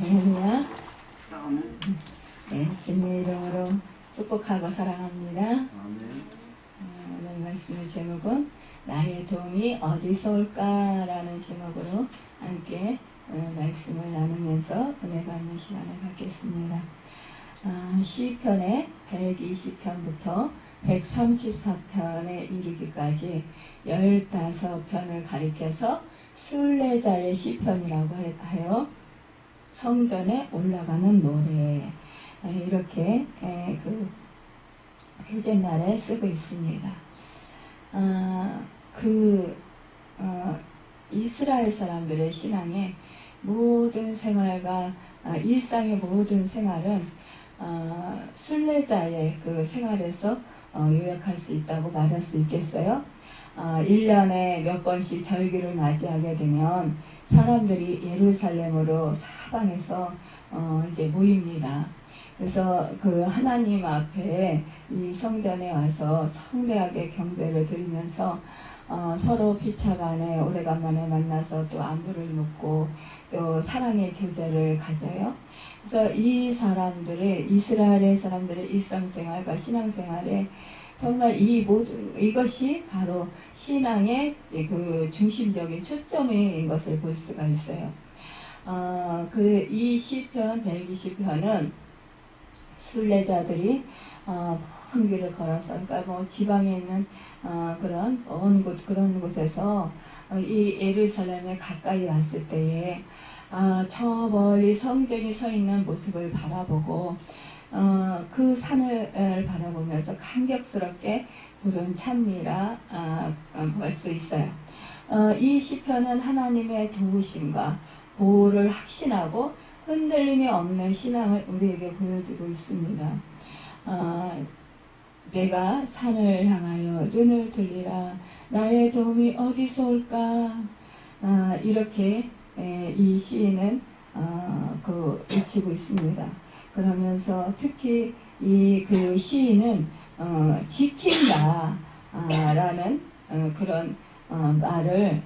할렐루야. 네, 주님의 이름으로 축복하고 사랑합니다. 오늘 말씀의 제목은 나의 도움이 어디서 올까라는 제목으로 함께 말씀을 나누면서 은혜 받는 시간을 갖겠습니다. 시편의 120편부터 134편에 이르기까지 15편을 가리켜서 순례자의 시편이라고 하여 성전에 올라가는 노래, 이렇게 그 표제말에 쓰고 있습니다. 이스라엘 사람들의 신앙의 모든 생활과 일상의 모든 생활은 순례자의 그 생활에서 요약할 수 있다고 말할 수 있겠어요. 1년에 몇 번씩 절기를 맞이하게 되면 사람들이 예루살렘으로 사방에서 이제 모입니다. 그래서 그 하나님 앞에 이 성전에 와서 성대하게 경배를 드리면서 서로 피차간에 오래간만에 만나서 또 안부를 묻고 또 사랑의 교제를 가져요. 그래서 이 사람들의 이스라엘의 사람들의 일상생활과 신앙생활에 정말 이것이 바로 신앙의 그 중심적인 초점인 것을 볼 수가 있어요. 이 시편 120편은 순례자들이 먼 길을 걸어서, 그러니까 뭐 지방에 있는 그런 먼 곳, 그런 곳에서 이 예루살렘에 가까이 왔을 때에 저 멀리 성전이 서 있는 모습을 바라보고 그 산을 바라보면서 감격스럽게 부른 찬미라 볼 수 있어요. 이 시편은 하나님의 도우심과 보호를 확신하고 흔들림이 없는 신앙을 우리에게 보여주고 있습니다. 내가 산을 향하여 눈을 들리라. 나의 도움이 어디서 올까? 이렇게 이 시인은 외치고 있습니다. 그러면서 특히 그 시인은 지킨다 라는 그런 말을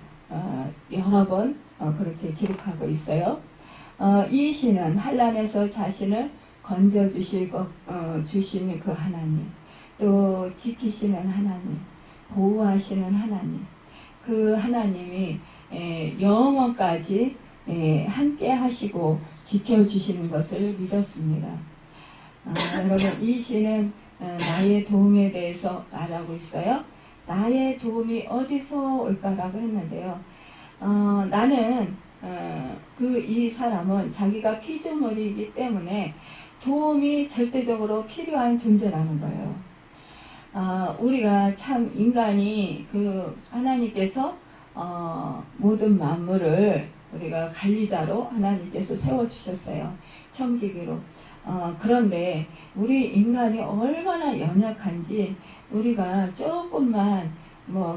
여러 번 그렇게 기록하고 있어요. 이 시는 환난에서 자신을 건져주실 주신 그 하나님, 또 지키시는 하나님, 보호하시는 하나님, 그 하나님이 영원까지 함께 하시고 지켜주시는 것을 믿었습니다. 여러분, 이 시는 나의 도움에 대해서 말하고 있어요. 나의 도움이 어디서 올까라고 했는데요. 나는 이 사람은 자기가 피조물이기 때문에 도움이 절대적으로 필요한 존재라는 거예요. 우리가 참 인간이 하나님께서 모든 만물을 우리가 관리자로 하나님께서 세워주셨어요. 청지기로. 그런데 우리 인간이 얼마나 연약한지 우리가 조금만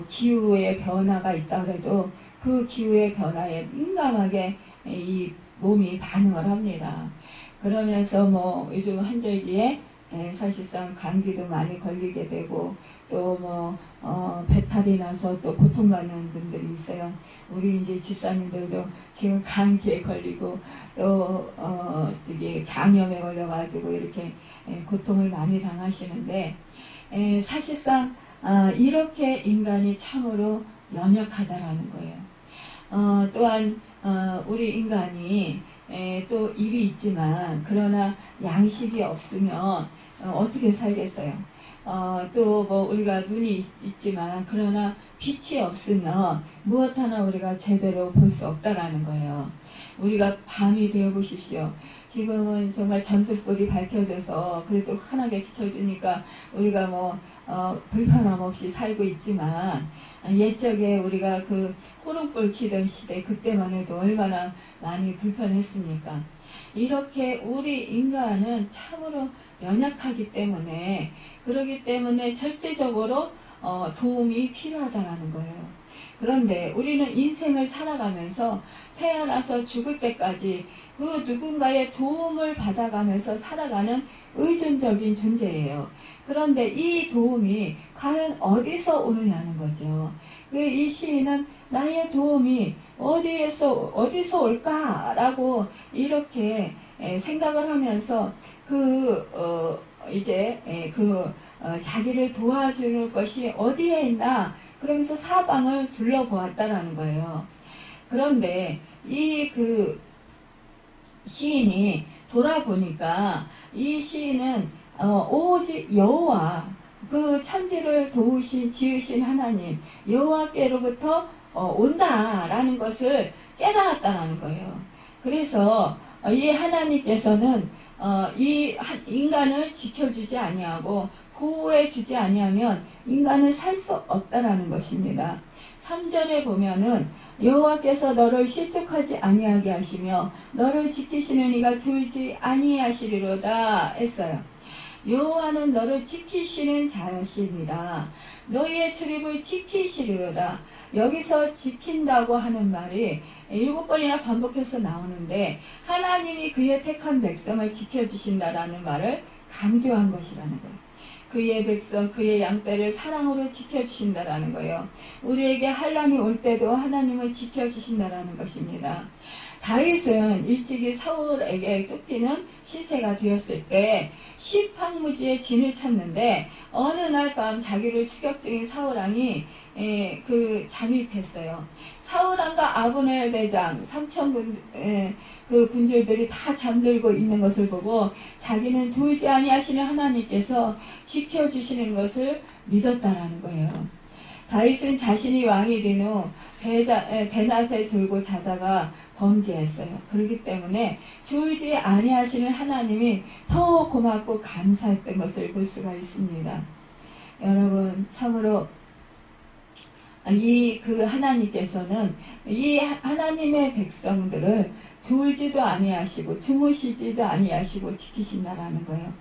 기후의 변화가 있다 그래도 그 기후의 변화에 민감하게 이 몸이 반응을 합니다. 그러면서 요즘 한절기에 사실상 감기도 많이 걸리게 되고 또 배탈이 나서 또 고통받는 분들이 있어요. 우리 이제 집사님들도 지금 감기에 걸리고 또 이게 장염에 걸려가지고 이렇게 고통을 많이 당하시는데 사실상 이렇게 인간이 참으로 연약하다라는 거예요. 또한 우리 인간이 또 입이 있지만 그러나 양식이 없으면 어떻게 살겠어요? 또 우리가 눈이 있지만 그러나 빛이 없으면 무엇 하나 우리가 제대로 볼 수 없다라는 거예요. 우리가 밤이 되어 보십시오. 지금은 정말 전등불이 밝혀져서 그래도 환하게 비춰주니까 우리가 불편함 없이 살고 있지만 옛적에 우리가 그 호롱불 켜던 시대 그때만 해도 얼마나 많이 불편했습니까? 이렇게 우리 인간은 참으로 연약하기 때문에 그러기 때문에 절대적으로 도움이 필요하다라는 거예요. 그런데 우리는 인생을 살아가면서 태어나서 죽을 때까지 그 누군가의 도움을 받아가면서 살아가는 의존적인 존재예요. 그런데 이 도움이 과연 어디서 오느냐는 거죠. 이 시인은 나의 도움이 어디서 올까라고 이렇게 생각을 하면서 자기를 도와줄 것이 어디에 있나 그러면서 사방을 둘러보았다라는 거예요. 그런데 시인이 돌아보니까 이 시인은 오직 여호와 그 천지를 지으신 하나님 여호와께로부터 온다라는 것을 깨달았다라는 거예요. 그래서 이 하나님께서는 이 인간을 지켜주지 아니하고 보호해주지 아니하면 인간은 살 수 없다라는 것입니다. 3절에 보면은 여호와께서 너를 실족하지 아니하게 하시며 너를 지키시는 이가 졸지 아니하시리로다 했어요. 여호와는 너를 지키시는 자신이라 너희의 출입을 지키시리로다. 여기서 지킨다고 하는 말이 7번이나 반복해서 나오는데 하나님이 그의 택한 백성을 지켜주신다라는 말을 강조한 것이라는 거예요. 그의 백성, 그의 양떼를 사랑으로 지켜주신다라는 거예요. 우리에게 환난이 올 때도 하나님을 지켜주신다라는 것입니다. 다윗은 일찍이 사울에게 쫓기는 시세가 되었을 때 십황무지에 진을 쳤는데 어느 날 밤 자기를 추격 중인 사울왕이 잠입했어요. 사울왕과 아브넬 대장 3,000군 군주들이 다 잠들고 있는 것을 보고 자기는 졸지 아니하시는 하나님께서 지켜주시는 것을 믿었다라는 거예요. 다윗은 자신이 왕이 된 후 대낮에 졸고 자다가 범죄했어요. 그렇기 때문에 졸지 아니하시는 하나님이 더 고맙고 감사했던 것을 볼 수가 있습니다. 여러분 참으로 하나님께서는 이 하나님의 백성들을 졸지도 아니하시고 주무시지도 아니하시고 지키신다라는 거예요.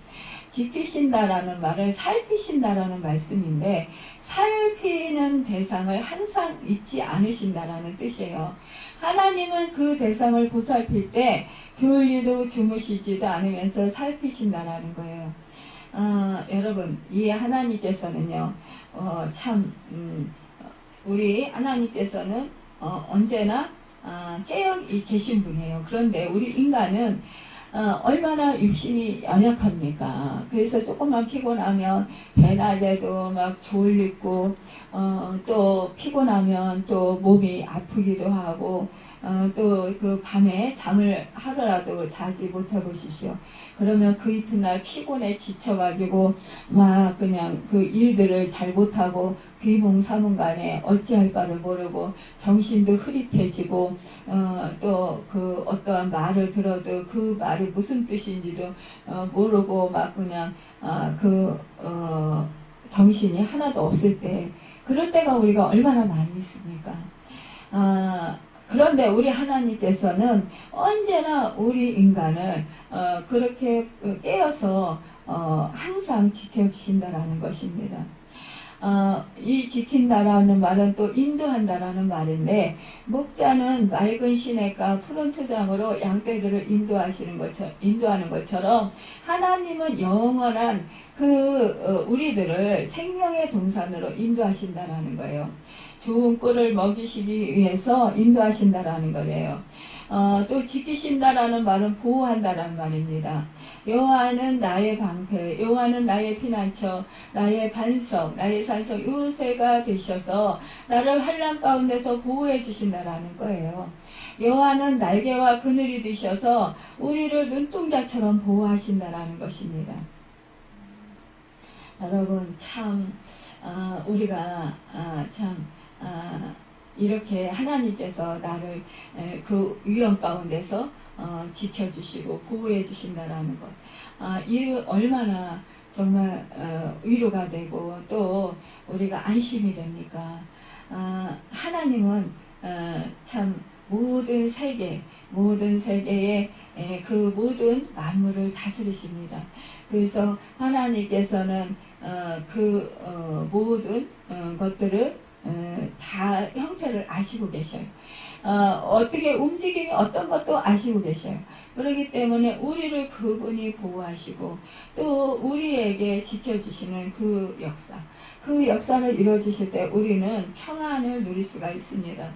지키신다라는 말은 살피신다라는 말씀인데 살피는 대상을 항상 잊지 않으신다라는 뜻이에요. 하나님은 그 대상을 보살필 때 졸지도 주무시지도 않으면서 살피신다라는 거예요. 여러분 이 하나님께서는요 우리 하나님께서는 언제나 깨어 계신 분이에요. 그런데 우리 인간은 얼마나 육신이 연약합니까? 그래서 조금만 피곤하면 대낮에도 막 졸리고 또 피곤하면 또 몸이 아프기도 하고 또 그 밤에 잠을 하루라도 자지 못해보시오. 그러면 그 이튿날 피곤에 지쳐가지고 막 그냥 그 일들을 잘 못하고 비몽사몽간에 어찌할 바를 모르고 정신도 흐릿해지고 또 그 어떠한 말을 들어도 그 말이 무슨 뜻인지도 모르고 막 그냥 정신이 하나도 없을 때 그럴 때가 우리가 얼마나 많이 있습니까? 그런데 우리 하나님께서는 언제나 우리 인간을 그렇게 깨어서 항상 지켜주신다라는 것입니다. 이 지킨다라는 말은 또 인도한다라는 말인데 목자는 맑은 시냇가 푸른 초장으로 양떼들을 인도하는 것처럼 하나님은 영원한 우리들을 생명의 동산으로 인도하신다라는 거예요. 좋은 꿀을 먹이시기 위해서 인도하신다라는 거예요. 또 지키신다라는 말은 보호한다라는 말입니다. 여호와는 나의 방패, 여호와는 나의 피난처, 나의 반석, 나의 산성, 요새가 되셔서 나를 환난 가운데서 보호해 주신다라는 거예요. 여호와는 날개와 그늘이 되셔서 우리를 눈동자처럼 보호하신다라는 것입니다. 여러분 참 우리가 이렇게 하나님께서 나를 그 위험 가운데서 지켜주시고 보호해 주신다라는 것, 이 얼마나 정말 위로가 되고 또 우리가 안심이 됩니까? 하나님은 참 모든 세계의 그 모든 만물을 다스리십니다. 그래서 하나님께서는 모든 것들을 다 형태를 아시고 계셔요. 어떻게 움직임이 어떤 것도 아시고 계셔요. 그렇기 때문에 우리를 그분이 보호하시고 또 우리에게 지켜주시는 그 역사, 그 역사를 이루어주실 때 우리는 평안을 누릴 수가 있습니다.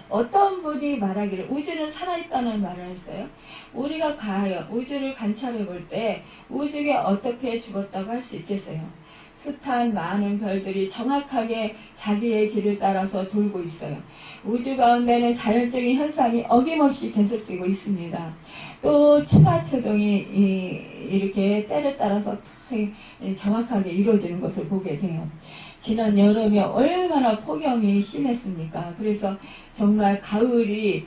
어떤 분이 말하기를 우주는 살아있다는 말을 했어요. 우리가 과연 우주를 관찰해 볼 때 우주가 어떻게 죽었다고 할 수 있겠어요? 숱한 많은 별들이 정확하게 자기의 길을 따라서 돌고 있어요. 우주 가운데는 자연적인 현상이 어김없이 계속되고 있습니다. 또 추하초동이 이렇게 때를 따라서 정확하게 이루어지는 것을 보게 돼요. 지난 여름에 얼마나 폭염이 심했습니까? 그래서 정말 가을이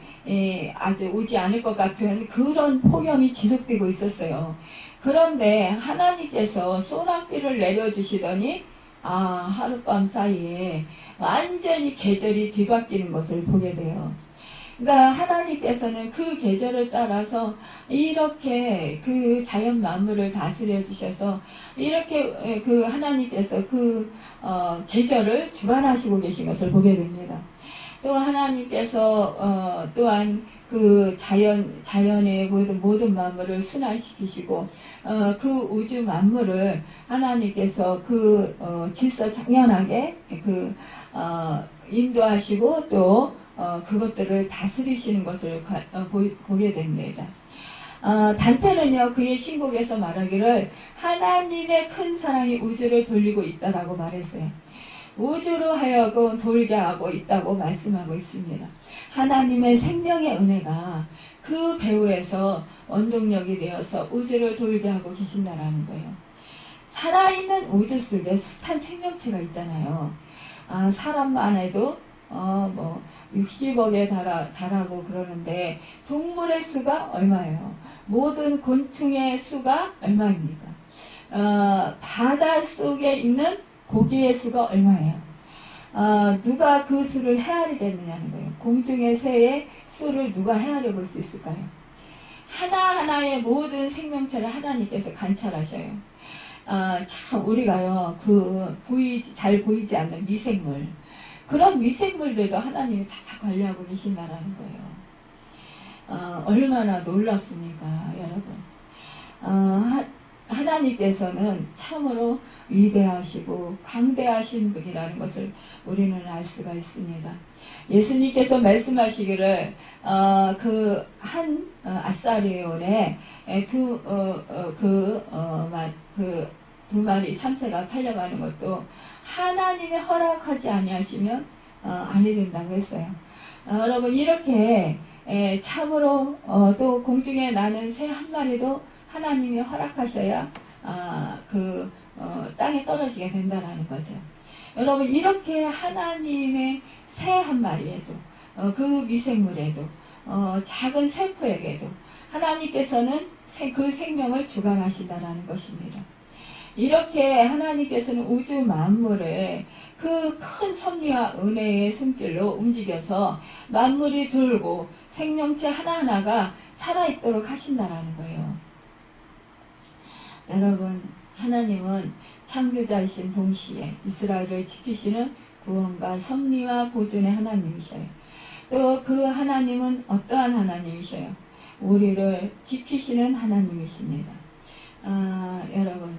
아주 오지 않을 것 같은 그런 폭염이 지속되고 있었어요. 그런데 하나님께서 소낙비를 내려주시더니 하룻밤 사이에 완전히 계절이 뒤바뀌는 것을 보게 돼요. 그러니까 하나님께서는 그 계절을 따라서 이렇게 그 자연 만물을 다스려 주셔서 이렇게 그 하나님께서 그 계절을 주관하시고 계신 것을 보게 됩니다. 또 하나님께서 또한 그 자연의 모든 만물을 순환시키시고 그 우주 만물을 하나님께서 그 질서 정연하게 인도하시고 또 그것들을 다스리시는 것을 보게 됩니다. 단테는요 그의 신곡에서 말하기를 하나님의 큰 사랑이 우주를 돌리고 있다라고 말했어요. 우주로 하여금 돌게 하고 있다고 말씀하고 있습니다. 하나님의 생명의 은혜가 그 배후에서 원동력이 되어서 우주를 돌게 하고 계신다라는 거예요. 살아있는 우주 속에 숱한 생명체가 있잖아요. 사람만 해도 60억에 달하고 그러는데 동물의 수가 얼마예요? 모든 곤충의 수가 얼마입니까? 바다 속에 있는 고기의 수가 얼마예요? 누가 그 수를 헤아리겠느냐는 거예요. 공중의 새의 수를 누가 헤아려 볼 수 있을까요? 하나하나의 모든 생명체를 하나님께서 관찰하셔요. 참 우리가요 잘 보이지 않는 미생물, 그런 미생물들도 하나님이 다 관리하고 계신다라는 거예요. 얼마나 놀랍습니까, 여러분. 하나님께서는 참으로 위대하시고 광대하신 분이라는 것을 우리는 알 수가 있습니다. 예수님께서 말씀하시기를 그 한 아사리온에 두 마리 참새가 팔려가는 것도 하나님의 허락하지 아니하시면 아니 된다고 했어요. 여러분 이렇게 참으로 또 공중에 나는 새 한 마리도 하나님이 허락하셔야 땅에 떨어지게 된다라는 거죠. 여러분 이렇게 하나님의 새 한 마리에도 그 미생물에도 작은 세포에게도 하나님께서는 그 생명을 주관하신다라는 것입니다. 이렇게 하나님께서는 우주 만물을 그 큰 섭리와 은혜의 손길로 움직여서 만물이 돌고 생명체 하나하나가 살아있도록 하신다라는 거예요. 여러분 하나님은 창조자이신 동시에 이스라엘을 지키시는 구원과 섭리와 보존의 하나님이셔요. 또 그 하나님은 어떠한 하나님이셔요? 우리를 지키시는 하나님이십니다. 여러분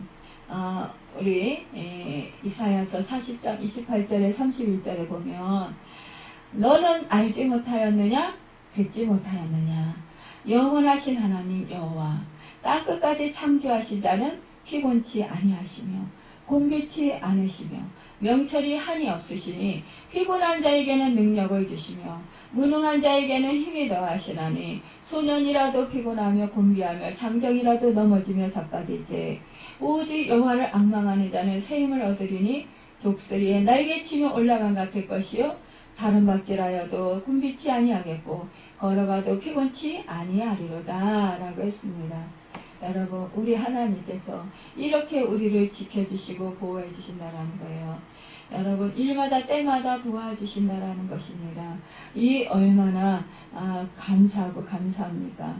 우리 이사야서 40장 28절에 31절에 보면 너는 알지 못하였느냐? 듣지 못하였느냐? 영원하신 하나님 여호와 땅끝까지 창조하신 자는 피곤치 아니하시며 공기치 않으시며 명철이 한이 없으시니 피곤한 자에게는 능력을 주시며 무능한 자에게는 힘이 더하시나니 소년이라도 피곤하며 곤비하며 장정이라도 넘어지며 자빠지지 오직 여호와를 앙망하는 자는 새 힘을 얻으리니 독수리의 날개치며 올라간 같을 것이요 다른 박질하여도 곤비치 아니하겠고 걸어가도 피곤치 아니하리로다 라고 했습니다. 여러분 우리 하나님께서 이렇게 우리를 지켜주시고 보호해 주신다는 거예요. 여러분 일마다 때마다 도와주신다라는 것입니다. 이 얼마나 감사하고 감사합니까?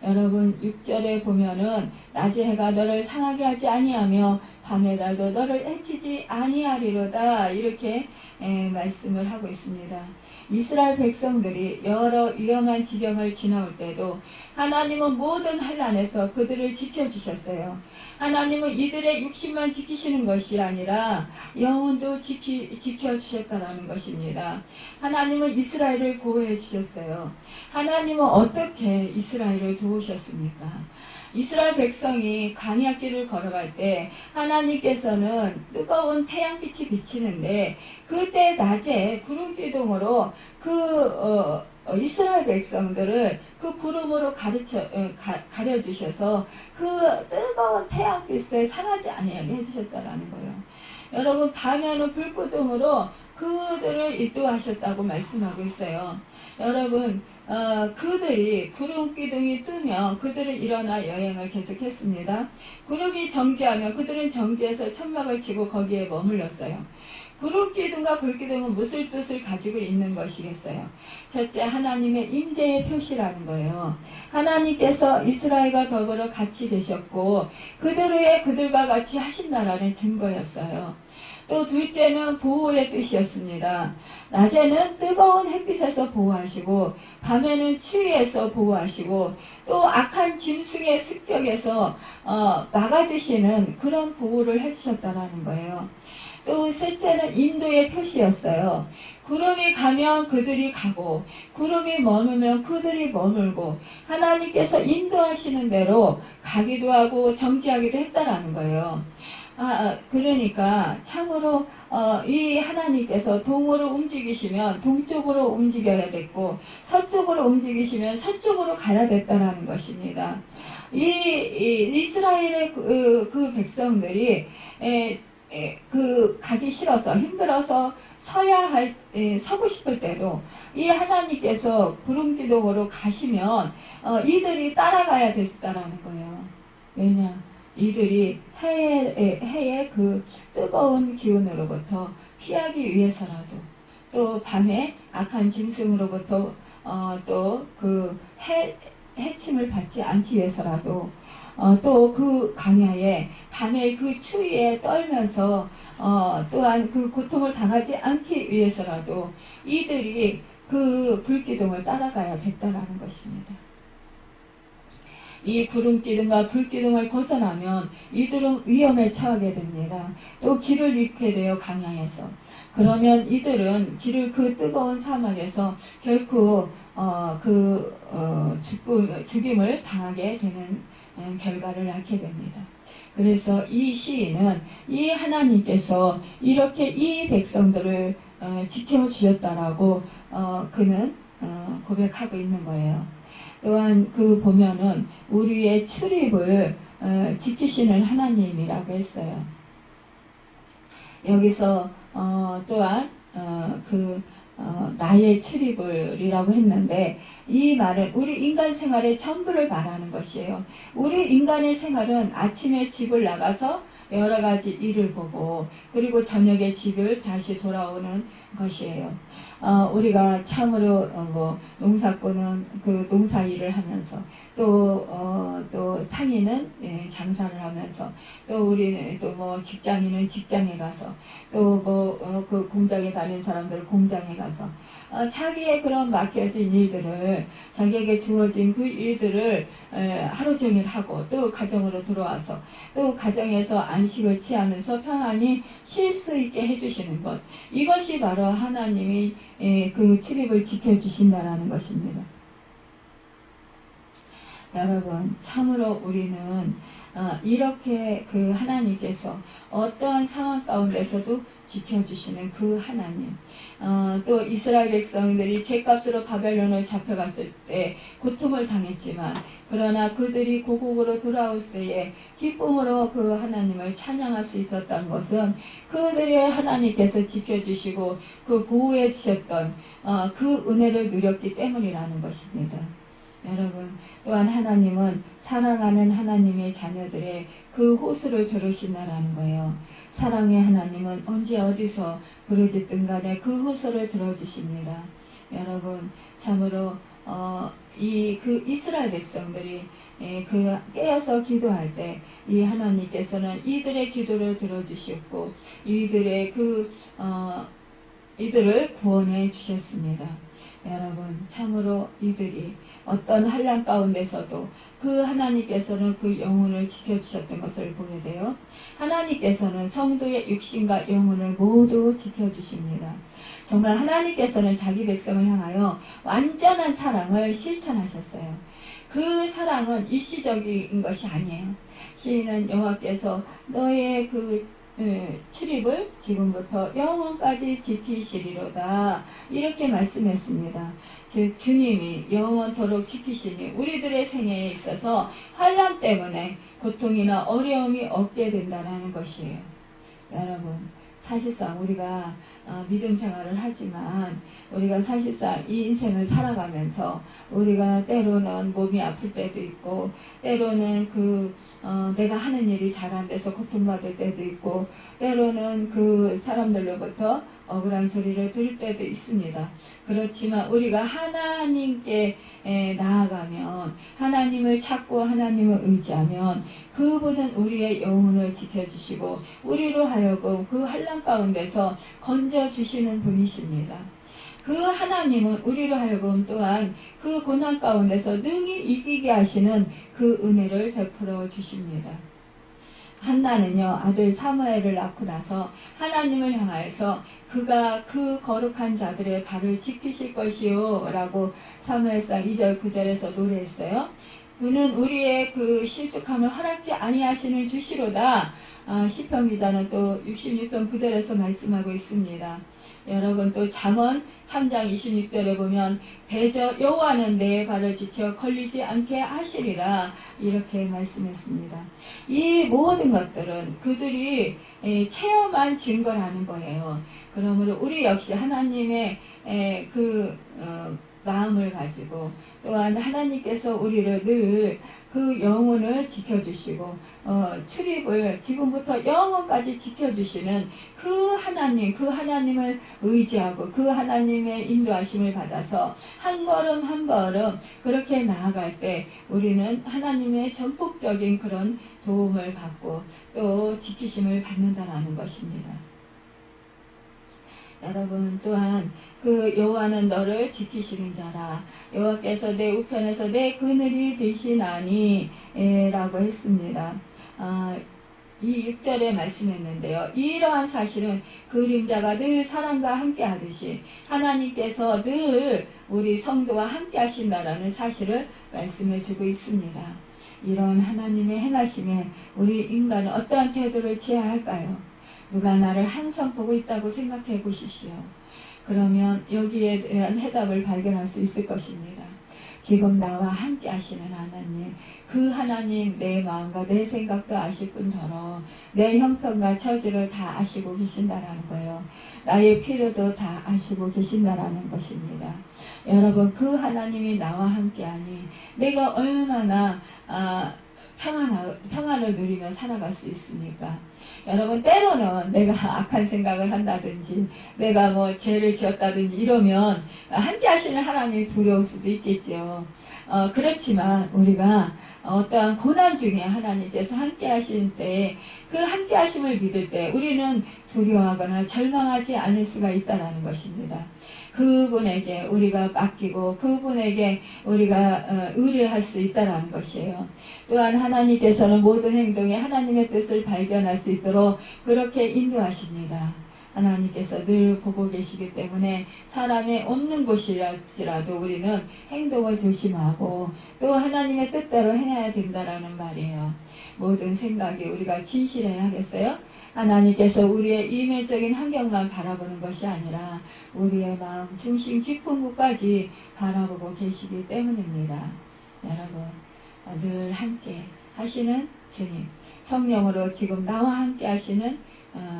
여러분 6절에 보면은 낮의 해가 너를 상하게 하지 아니하며 밤의 달도 너를 해치지 아니하리로다 이렇게 말씀을 하고 있습니다. 이스라엘 백성들이 여러 위험한 지경을 지나올 때도 하나님은 모든 환난에서 그들을 지켜주셨어요. 하나님은 이들의 육신만 지키시는 것이 아니라 영혼도 지켜주셨다는 것입니다. 하나님은 이스라엘을 보호해 주셨어요. 하나님은 어떻게 이스라엘을 도우셨습니까? 이스라엘 백성이 광야길을 걸어갈 때 하나님께서는 뜨거운 태양빛이 비치는데 그때 낮에 구름기둥으로 이스라엘 백성들을 그 구름으로 가려주셔서 그 뜨거운 태양빛에 상하지 아니하게 해주셨다라는 거예요. 여러분 밤에는 불구름으로 그들을 인도하셨다고 말씀하고 있어요. 여러분 그들이 구름 기둥이 뜨면 그들은 일어나 여행을 계속했습니다. 구름이 정지하면 그들은 정지해서 천막을 치고 거기에 머물렀어요. 구름 기둥과 불 기둥은 무슨 뜻을 가지고 있는 것이겠어요? 첫째, 하나님의 임재의 표시라는 거예요. 하나님께서 이스라엘과 더불어 같이 계셨고 그들과 같이 하신다라는 증거였어요. 또 둘째는 보호의 뜻이었습니다. 낮에는 뜨거운 햇빛에서 보호하시고 밤에는 추위에서 보호하시고 또 악한 짐승의 습격에서 막아주시는 그런 보호를 해주셨다는 거예요. 또 셋째는 인도의 표시였어요. 구름이 가면 그들이 가고 구름이 머물면 그들이 머물고 하나님께서 인도하시는 대로 가기도 하고 정지하기도 했다라는 거예요. 그러니까 참으로 이 하나님께서 동으로 움직이시면 동쪽으로 움직여야 됐고 서쪽으로 움직이시면 서쪽으로 가야 됐다라는 것입니다. 이스라엘의 그 백성들이 가기 싫어서 힘들어서 서고 싶을 때도 이 하나님께서 구름 기둥으로 가시면 이들이 따라가야 됐다라는 거예요. 왜냐? 이들이 해의 그 뜨거운 기운으로부터 피하기 위해서라도 또 밤에 악한 짐승으로부터 또 그 해침을 받지 않기 위해서라도 또 그 광야에 밤에 그 추위에 떨면서 또한 그 고통을 당하지 않기 위해서라도 이들이 그 불기둥을 따라가야 됐다라는 것입니다. 이 구름기둥과 불기둥을 벗어나면 이들은 위험에 처하게 됩니다. 또 길을 잃게 돼요, 광야에서. 그러면 이들은 그 뜨거운 사막에서 결코 죽임을 당하게 되는 결과를 낳게 됩니다. 그래서 이 시인은 이 하나님께서 이렇게 이 백성들을 지켜주셨다라고 그는 고백하고 있는 거예요. 또한 보면은 우리의 출입을 지키시는 하나님이라고 했어요. 여기서 또한 나의 출입을이라고 했는데 이 말은 우리 인간 생활의 전부를 말하는 것이에요. 우리 인간의 생활은 아침에 집을 나가서 여러 가지 일을 보고 그리고 저녁에 집을 다시 돌아오는 것이에요. 우리가 참으로 농사꾼은 그 농사 일을 하면서 또 상인은 장사를 하면서 또 우리 또 직장인은 직장에 가서 또 그 공장에 다니는 사람들은 공장에 가서 자기의 그런 맡겨진 일들을 자기에게 주어진 그 일들을 하루 종일 하고 또 가정으로 들어와서 또 가정에서 안식을 취하면서 평안히 쉴 수 있게 해주시는 것, 이것이 바로 하나님이 그 출입을 지켜주신다라는 것입니다. 여러분, 참으로 우리는 이렇게 그 하나님께서 어떠한 상황 가운데서도 지켜주시는 그 하나님, 또 이스라엘 백성들이 죄값으로 바벨론을 잡혀갔을 때 고통을 당했지만 그러나 그들이 고국으로 돌아올 때에 기쁨으로 그 하나님을 찬양할 수 있었던 것은 그들의 하나님께서 지켜주시고 그 보호해 주셨던 그 은혜를 누렸기 때문이라는 것입니다. 여러분, 또한 하나님은 사랑하는 하나님의 자녀들의 그 호소를 들으신다라는 거예요. 사랑의 하나님은 언제 어디서 부르짖든 간에 그 호소를 들어주십니다. 여러분, 참으로 그 이스라엘 백성들이 깨어서 기도할 때 이 하나님께서는 이들의 기도를 들어주셨고 이들을 구원해 주셨습니다. 여러분, 참으로 이들이 어떤 환난 가운데서도 그 하나님께서는 그 영혼을 지켜주셨던 것을 보게 돼요. 하나님께서는 성도의 육신과 영혼을 모두 지켜주십니다. 정말 하나님께서는 자기 백성을 향하여 완전한 사랑을 실천하셨어요. 그 사랑은 일시적인 것이 아니에요. 시인은 여호와께서 너의 출입을 지금부터 영원까지 지키시리로다, 이렇게 말씀했습니다. 즉 주님이 영원토록 지키시니 우리들의 생애에 있어서 환난 때문에 고통이나 어려움이 없게 된다는 것이에요. 여러분, 사실상 우리가 믿음 생활을 하지만 우리가 사실상 이 인생을 살아가면서 우리가 때로는 몸이 아플 때도 있고, 때로는 내가 하는 일이 잘 안 돼서 고통받을 때도 있고, 때로는 그 사람들로부터 억울한 소리를 들을 때도 있습니다. 그렇지만 우리가 하나님께 나아가면, 하나님을 찾고 하나님을 의지하면 그분은 우리의 영혼을 지켜주시고 우리로 하여금 그 환난 가운데서 건져주시는 분이십니다. 그 하나님은 우리로 하여금 또한 그 고난 가운데서 능히 이기게 하시는 그 은혜를 베풀어 주십니다. 한나는요, 아들 사무엘을 낳고 나서 하나님을 향하여서 그가 그 거룩한 자들의 발을 지키실 것이요 라고 사무엘상 2절 9절에서 노래했어요. 그는 우리의 그 실족함을 허락지 아니하시는 주시로다. 시편 기자는 또 66편 9절에서 말씀하고 있습니다. 여러분, 또 잠언 3장 26절에 보면 대저 여호와는 내 발을 지켜 걸리지 않게 하시리라, 이렇게 말씀했습니다. 이 모든 것들은 그들이 체험한 증거라는 거예요. 그러므로 우리 역시 하나님의 마음을 가지고, 또한 하나님께서 우리를 늘 그 영혼을 지켜주시고 출입을 지금부터 영원까지 지켜주시는 그 하나님을 의지하고 그 하나님의 인도하심을 받아서 한 걸음 한 걸음 그렇게 나아갈 때 우리는 하나님의 전폭적인 그런 도움을 받고 또 지키심을 받는다라는 것입니다. 여러분, 또한 그 여호와는 너를 지키시는 자라, 여호와께서 내 우편에서 내 그늘이 되시나니 라고 했습니다. 이 6절에 말씀했는데요. 이러한 사실은 그림자가 늘 사람과 함께 하듯이 하나님께서 늘 우리 성도와 함께 하신다라는 사실을 말씀해 주고 있습니다. 이런 하나님의 행하심에 우리 인간은 어떠한 태도를 취해야 할까요? 누가 나를 항상 보고 있다고 생각해 보십시오. 그러면 여기에 대한 해답을 발견할 수 있을 것입니다. 지금 나와 함께 하시는 하나님, 그 하나님 내 마음과 내 생각도 아실 뿐더러 내 형편과 처지를 다 아시고 계신다라는 거예요. 나의 필요도 다 아시고 계신다라는 것입니다. 여러분, 그 하나님이 나와 함께하니 내가 얼마나 평안을 누리며 살아갈 수 있습니까? 여러분, 때로는 내가 악한 생각을 한다든지 내가 뭐 죄를 지었다든지 이러면 함께 하시는 하나님이 두려울 수도 있겠죠. 그렇지만 우리가 어떠한 고난 중에 하나님께서 함께 하실 때, 그 함께 하심을 믿을 때 우리는 두려워하거나 절망하지 않을 수가 있다는 것입니다. 그분에게 우리가 맡기고 그분에게 우리가 의뢰할 수 있다는 것이에요. 또한 하나님께서는 모든 행동에 하나님의 뜻을 발견할 수 있도록 그렇게 인도하십니다. 하나님께서 늘 보고 계시기 때문에 사람의 없는 곳이라도 우리는 행동을 조심하고 또 하나님의 뜻대로 행해야 된다는 말이에요. 모든 생각이 우리가 진실해야 하겠어요? 하나님께서 우리의 이면적인 환경만 바라보는 것이 아니라 우리의 마음 중심 깊은 곳까지 바라보고 계시기 때문입니다. 여러분, 늘 함께 하시는 주님, 성령으로 지금 나와 함께 하시는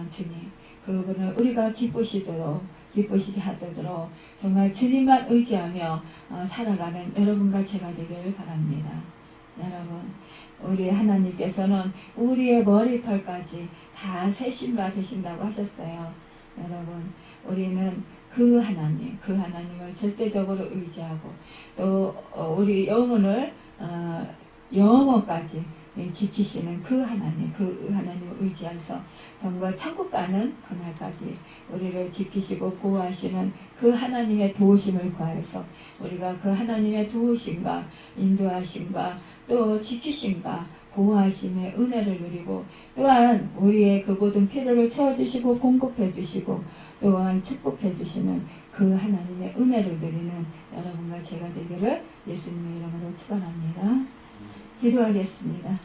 주님, 그분을 우리가 기쁘시도록 기쁘시게 하도록 정말 주님만 의지하며 살아가는 여러분과 제가 되길 바랍니다. 여러분, 우리 하나님께서는 우리의 머리털까지 다 세심바 되신다고 하셨어요. 여러분, 우리는 그 하나님을 절대적으로 의지하고 또 우리 영혼을 영원까지 지키시는 그 하나님을 의지해서 정말 천국 가는 그날까지 우리를 지키시고 보호하시는 그 하나님의 도우심을 구하여서 우리가 그 하나님의 도우심과 인도하심과 또 지키심과 보호하심의 은혜를 누리고 또한 우리의 그 모든 필요를 채워주시고 공급해주시고 또한 축복해주시는 그 하나님의 은혜를 누리는 여러분과 제가 되기를 예수님의 이름으로 축원합니다. 기도하겠습니다.